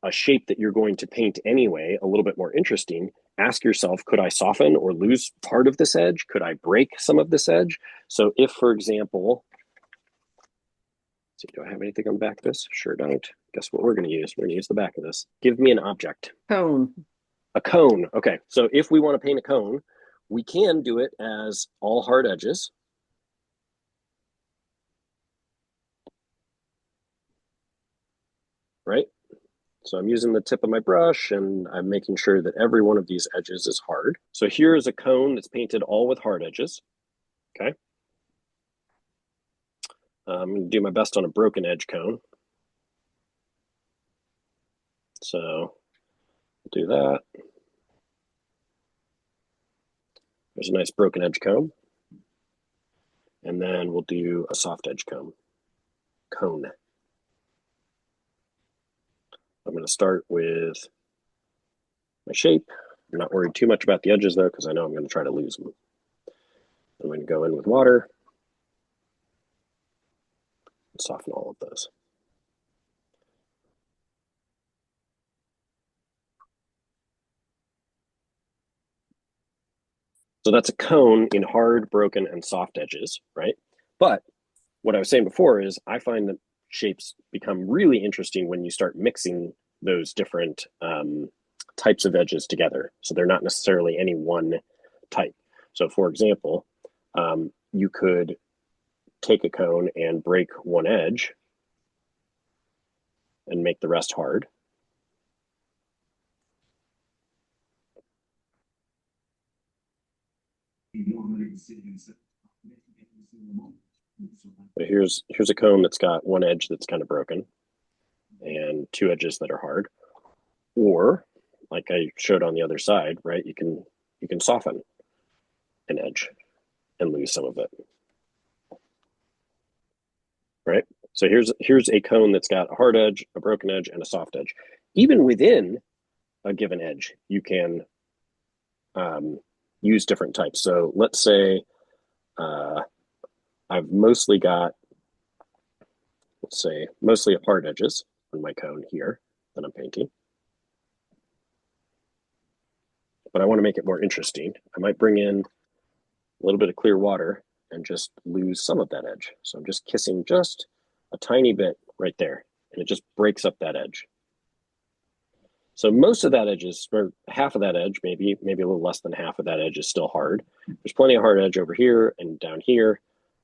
a shape that you're going to paint anyway a little bit more interesting, ask yourself, could I soften or lose part of this edge? Could I break some of this edge? So if, for example, let's see, do I have anything on the back of this? Sure don't. Guess what we're going to use? We're going to use the back of this. Give me an object. Cone. A cone. Okay, so if we want to paint a cone, we can do it as all hard edges. Right? So I'm using the tip of my brush and I'm making sure that every one of these edges is hard. So here is a cone that's painted all with hard edges. Okay. I'm going to do my best on a broken edge cone. So do that. There's a nice broken edge cone. And then we'll do a soft edge cone. I'm going to start with my shape. I'm not worried too much about the edges though, because I know I'm going to try to lose them. I'm going to go in with water and soften all of those. So that's a cone in hard, broken, and soft edges, right? But what I was saying before is I find that shapes become really interesting when you start mixing those different types of edges together. So they're not necessarily any one type. So for example, you could take a cone and break one edge and make the rest hard. But here's a cone that's got one edge that's kind of broken and two edges that are hard. Or like I showed on the other side, right? You can soften an edge and lose some of it. Right? So here's a cone that's got a hard edge, a broken edge, and a soft edge. Even within a given edge, you can use different types. So let's say I've mostly got, let's say, mostly hard edges on my cone here that I'm painting. But I want to make it more interesting. I might bring in a little bit of clear water and just lose some of that edge. So I'm just kissing just a tiny bit right there, and it just breaks up that edge. So most of that edge is, or half of that edge, maybe a little less than half of that edge is still hard. There's plenty of hard edge over here and down here,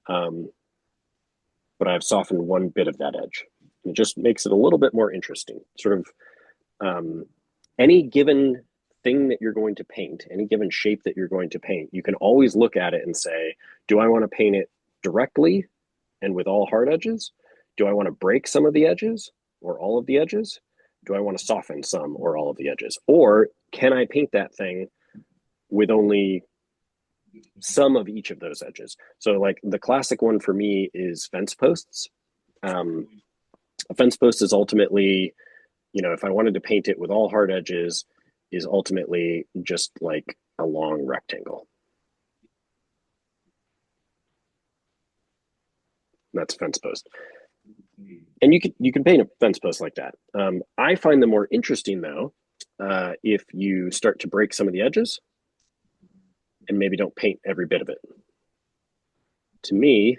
but I've softened one bit of that edge. It just makes it a little bit more interesting. Sort of any given thing that you're going to paint, any given shape that you're going to paint, you can always look at it and say, do I want to paint it directly and with all hard edges? Do I want to break some of the edges or all of the edges? Do I want to soften some or all of the edges? Or can I paint that thing with only some of each of those edges? So like the classic one for me is fence posts. A fence post is ultimately, if I wanted to paint it with all hard edges, is ultimately just like a long rectangle. That's a fence post. And you can paint a fence post like that. I find them more interesting though, if you start to break some of the edges and maybe don't paint every bit of it. To me,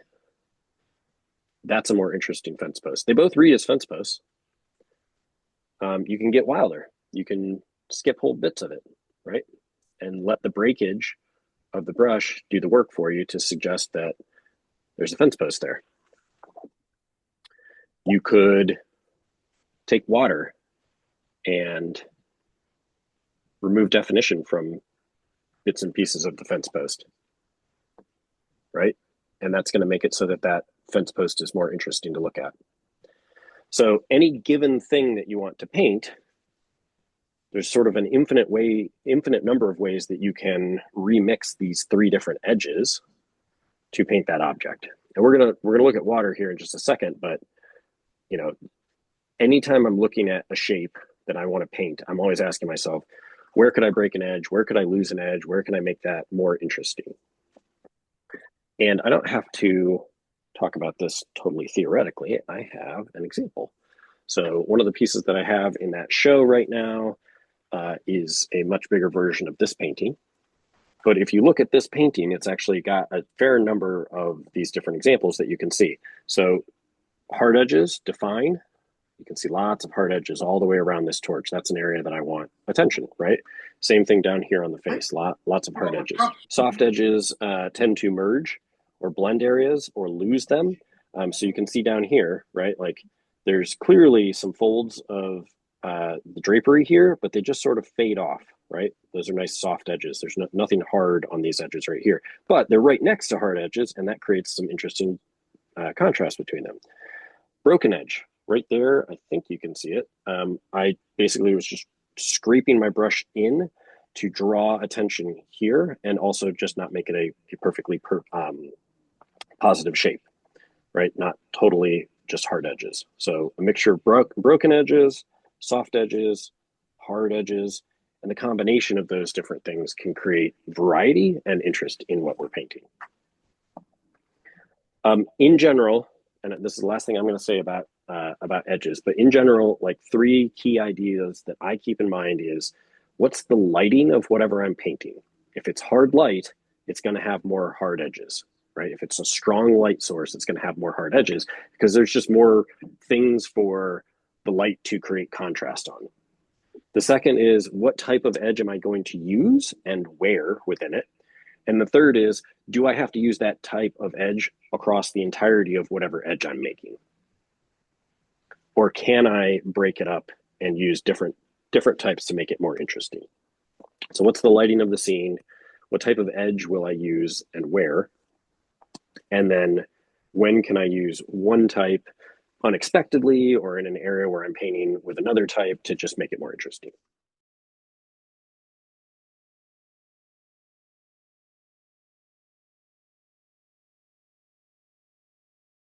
that's a more interesting fence post. They both read as fence posts. You can get wilder. You can skip whole bits of it, right? And let the breakage of the brush do the work for you to suggest that there's a fence post there. You could take water and remove definition from bits and pieces of the fence post, right? And that's going to make it so that that fence post is more interesting to look at. So any given thing that you want to paint, there's sort of an infinite number of ways that you can remix these three different edges to paint that object. And we're gonna look at water here in just a second, but anytime I'm looking at a shape that I want to paint, I'm always asking myself, where could I break an edge? Where could I lose an edge? Where can I make that more interesting? And I don't have to talk about this totally theoretically. I have an example. So one of the pieces that I have in that show right now is a much bigger version of this painting. But if you look at this painting, it's actually got a fair number of these different examples that you can see. So hard edges, define. You can see lots of hard edges all the way around this torch. That's an area that I want attention, right? Same thing down here on the face, lots of hard edges. Soft edges tend to merge or blend areas or lose them. So you can see down here, right? Like there's clearly some folds of the drapery here, but they just sort of fade off, right? Those are nice soft edges. There's nothing hard on these edges right here, but they're right next to hard edges, and that creates some interesting contrast between them. Broken edge, right there, I think you can see it. I basically was just scraping my brush in to draw attention here and also just not make it a perfectly positive shape, right? Not totally just hard edges. So a mixture of broken edges, soft edges, hard edges, and the combination of those different things can create variety and interest in what we're painting. In general, and this is the last thing I'm going to say about edges, but in general, like 3 key ideas that I keep in mind is what's the lighting of whatever I'm painting? If it's hard light, it's going to have more hard edges, right? If it's a strong light source, it's going to have more hard edges because there's just more things for the light to create contrast on. The second is what type of edge am I going to use and where within it? And the third is, do I have to use that type of edge across the entirety of whatever edge I'm making? Or can I break it up and use different types to make it more interesting? So what's the lighting of the scene? What type of edge will I use and where? And then when can I use one type unexpectedly or in an area where I'm painting with another type to just make it more interesting?